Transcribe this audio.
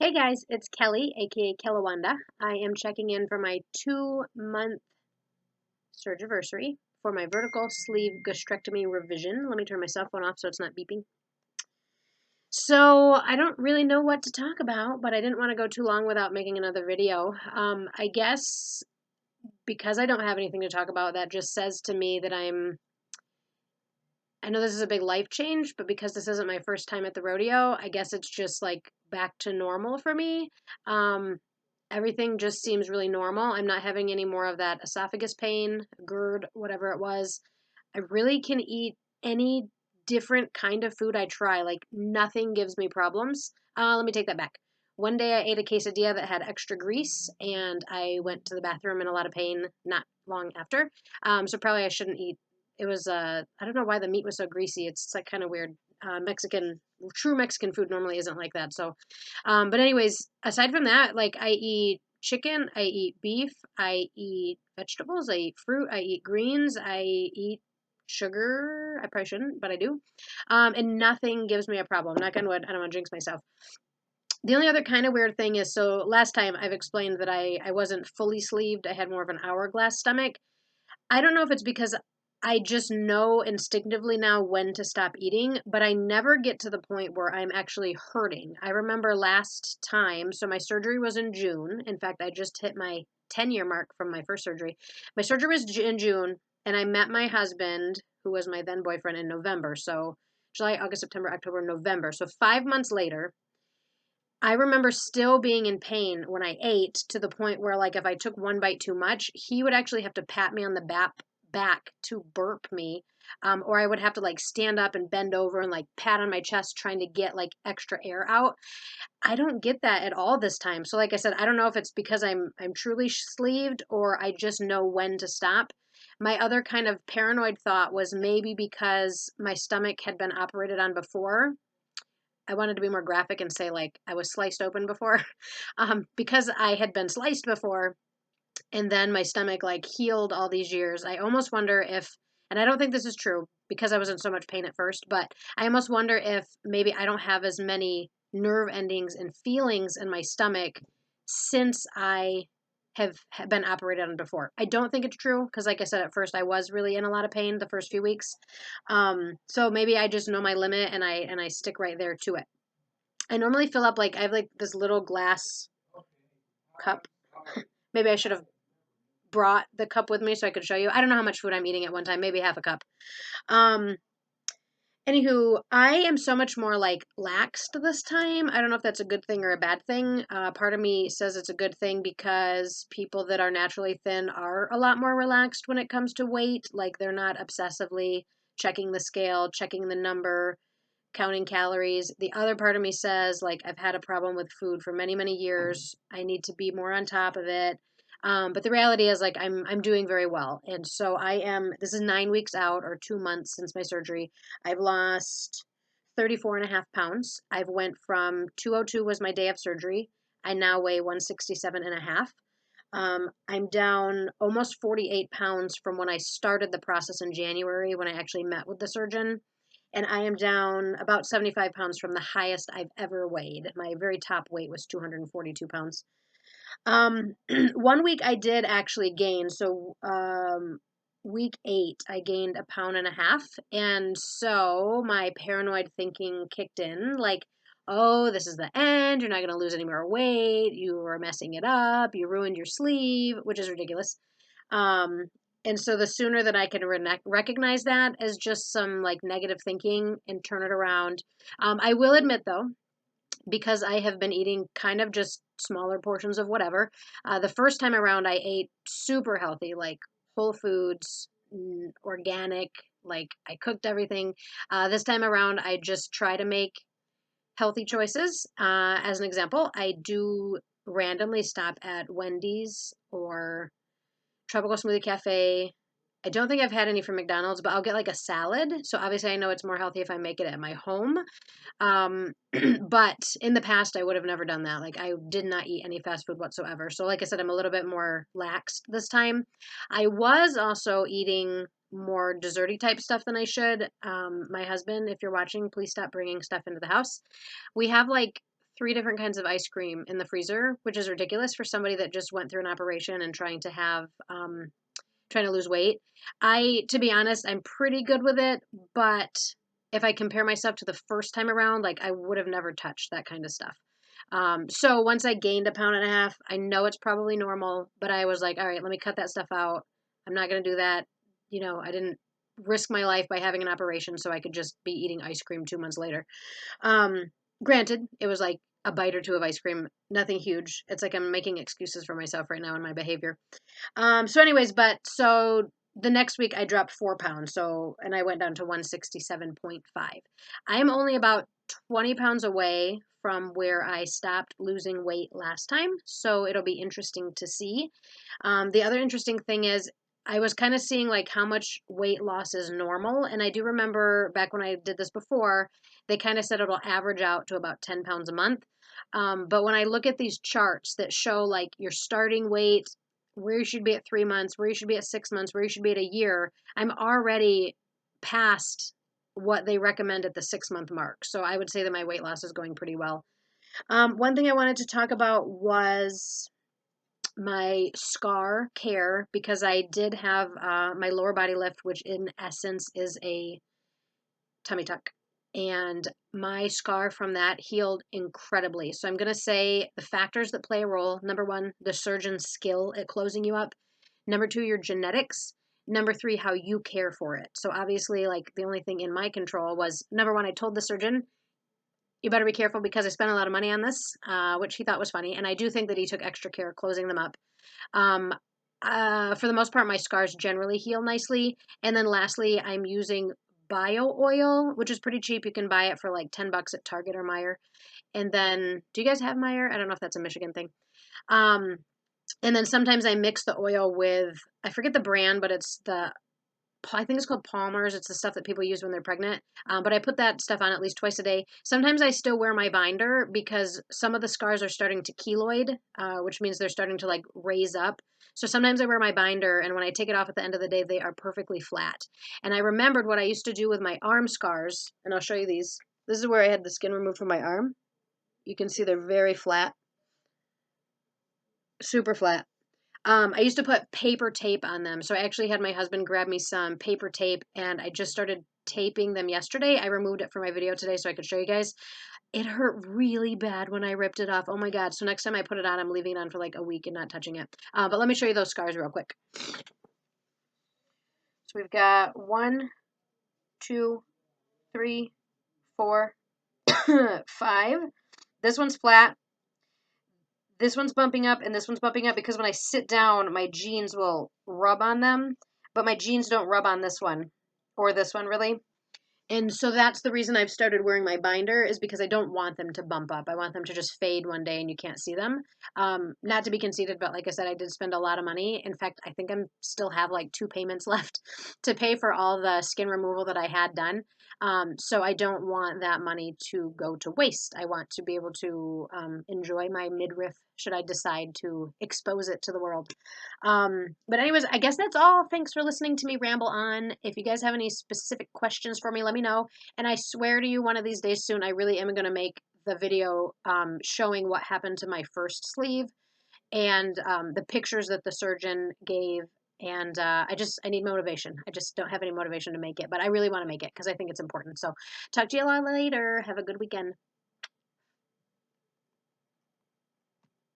Hey guys, it's Kelly, aka Kellawanda. I am checking in for my 2-month surgiversary for my vertical sleeve gastrectomy revision. Let me turn my cell phone off so it's not beeping. So I don't really know what to talk about, but I didn't want to go too long without making another video. I guess because I don't have anything to talk about, that just says to me that I know this is a big life change, but because this isn't my first time at the rodeo, I guess it's just like back to normal for me. Um, Everything just seems really normal. I'm not having any more of that esophagus pain, GERD, whatever it was. I really can eat any different kind of food I try. Like nothing gives me problems. Let me take that back. One day I ate a quesadilla that had extra grease, and I went to the bathroom in a lot of pain not long after. So probably I shouldn't eat. It was I don't know why the meat was so greasy. It's like kind of weird. Mexican, true Mexican food normally isn't like that. So, but anyways, aside from that, like I eat chicken, I eat beef, I eat vegetables, I eat fruit, I eat greens, I eat sugar. I probably shouldn't, but I do. And nothing gives me a problem. Knock on wood. I don't want to jinx myself. The only other kind of weird thing is, so last time I've explained that I wasn't fully sleeved. I had more of an hourglass stomach. I don't know if it's because I just know instinctively now when to stop eating, but I never get to the point where I'm actually hurting. I remember last time, so my surgery was in June. In fact, I just hit my 10-year mark from my first surgery. My surgery was in June, and I met my husband, who was my then boyfriend, in November. So July, August, September, October, November. So 5 months later, I remember still being in pain when I ate, to the point where, like, if I took one bite too much, he would actually have to pat me on the back to burp me. Or I would have to like stand up and bend over and like pat on my chest trying to get like extra air out. I don't get that at all this time. So like I said, I don't know if it's because I'm truly sleeved or I just know when to stop. My other kind of paranoid thought was maybe because my stomach had been operated on before. I wanted to be more graphic and say like I was sliced open before. Because I had been sliced before and then my stomach like healed all these years. I almost wonder if, and I don't think this is true because I was in so much pain at first, but I almost wonder if maybe I don't have as many nerve endings and feelings in my stomach since I have been operated on before. I don't think it's true because, like I said, at first I was really in a lot of pain the first few weeks. So maybe I just know my limit and I stick right there to it. I normally fill up, like I have like this little glass cup. Maybe I should have brought the cup with me so I could show you. I don't know how much food I'm eating at one time, maybe half a cup. Um, Anywho, I am so much more like laxed this time. I don't know if that's a good thing or a bad thing. Part of me says it's a good thing because people that are naturally thin are a lot more relaxed when it comes to weight. Like they're not obsessively checking the scale, checking the number, counting calories. The other part of me says, like, I've had a problem with food for many, many years. I need to be more on top of it. But the reality is, like, I'm doing very well, and so I am. This is 9 weeks out, or 2 months since my surgery. I've lost 34 and a half pounds. I've went from 202 was my day of surgery. I now weigh 167 and a half. I'm down almost 48 pounds from when I started the process in January when I actually met with the surgeon. And I am down about 75 pounds from the highest I've ever weighed. My very top weight was 242 pounds. Um, one week I did actually gain. So, week 8, I gained a pound and a half. And so my paranoid thinking kicked in like, oh, this is the end. You're not going to lose any more weight. You are messing it up. You ruined your sleeve, which is ridiculous. Um, and so the sooner that I can recognize that as just some like negative thinking and turn it around. I will admit though, because I have been eating kind of just smaller portions of whatever. The first time around, I ate super healthy, like whole foods, organic, like I cooked everything. This time around, I just try to make healthy choices. As an example, I do randomly stop at Wendy's or Tropical Smoothie Cafe. I don't think I've had any from McDonald's, but I'll get like a salad. So obviously I know it's more healthy if I make it at my home. Um, but in the past I would have never done that. Like I did not eat any fast food whatsoever. So like I said, I'm a little bit more laxed this time. I was also eating more desserty type stuff than I should. My husband, if you're watching, please stop bringing stuff into the house. We have like 3 different kinds of ice cream in the freezer, which is ridiculous for somebody that just went through an operation and trying to lose weight. To be honest, I'm pretty good with it, but if I compare myself to the first time around, like I would have never touched that kind of stuff. So once I gained a pound and a half, I know it's probably normal, but I was like, all right, let me cut that stuff out. I'm not going to do that. I didn't risk my life by having an operation so I could just be eating ice cream 2 months later. Um, Granted, it was like a bite or two of ice cream, nothing huge. It's like I'm making excuses for myself right now in my behavior. So the next week I dropped 4 pounds. And I went down to 167.5. I am only about 20 pounds away from where I stopped losing weight last time. So it'll be interesting to see. The other interesting thing is I was kind of seeing like how much weight loss is normal. And I do remember back when I did this before, they kind of said it'll average out to about 10 pounds a month. But when I look at these charts that show like your starting weight, where you should be at 3 months, where you should be at 6 months, where you should be at a year, I'm already past what they recommend at the 6 month mark. So I would say that my weight loss is going pretty well. One thing I wanted to talk about was my scar care because I did have my lower body lift, which in essence is a tummy tuck. And my scar from that healed incredibly. So I'm going to say the factors that play a role. Number one, the surgeon's skill at closing you up. Number two, your genetics. Number three, how you care for it. So obviously, like the only thing in my control was number one, I told the surgeon, you better be careful because I spent a lot of money on this, which he thought was funny. And I do think that he took extra care closing them up. Um, for the most part, my scars generally heal nicely. And then lastly, I'm using bio oil, which is pretty cheap. You can buy it for like $10 at Target or Meijer. And then, do you guys have Meijer? I don't know if that's a Michigan thing. Um, and then sometimes I mix the oil with, I forget the brand, but I think it's called Palmer's. It's the stuff that people use when they're pregnant. But I put that stuff on at least twice a day. Sometimes I still wear my binder because some of the scars are starting to keloid, which means they're starting to like raise up. So sometimes I wear my binder, and when I take it off at the end of the day, they are perfectly flat. And I remembered what I used to do with my arm scars, and I'll show you these. This is where I had the skin removed from my arm. You can see they're very flat, super flat. I used to put paper tape on them. So I actually had my husband grab me some paper tape and I just started taping them yesterday. I removed it for my video today so I could show you guys. It hurt really bad when I ripped it off. Oh my God. So next time I put it on, I'm leaving it on for like a week and not touching it. But let me show you those scars real quick. So we've got 1, 2, 3, 4, 5. This one's flat. This one's bumping up and this one's bumping up because when I sit down, my jeans will rub on them, but my jeans don't rub on this one or this one really. And so that's the reason I've started wearing my binder is because I don't want them to bump up. I want them to just fade one day and you can't see them. Not to be conceited, but like I said, I did spend a lot of money. In fact, I think I'm still have like 2 payments left to pay for all the skin removal that I had done. So I don't want that money to go to waste. I want to be able to enjoy my midriff should I decide to expose it to the world. But anyways, I guess that's all. Thanks for listening to me ramble on. If you guys have any specific questions for me, let me know. And I swear to you, one of these days soon, I really am going to make the video showing what happened to my first sleeve and the pictures that the surgeon gave. And I need motivation. I just don't have any motivation to make it, but I really want to make it because I think it's important. So talk to you a lot later. Have a good weekend.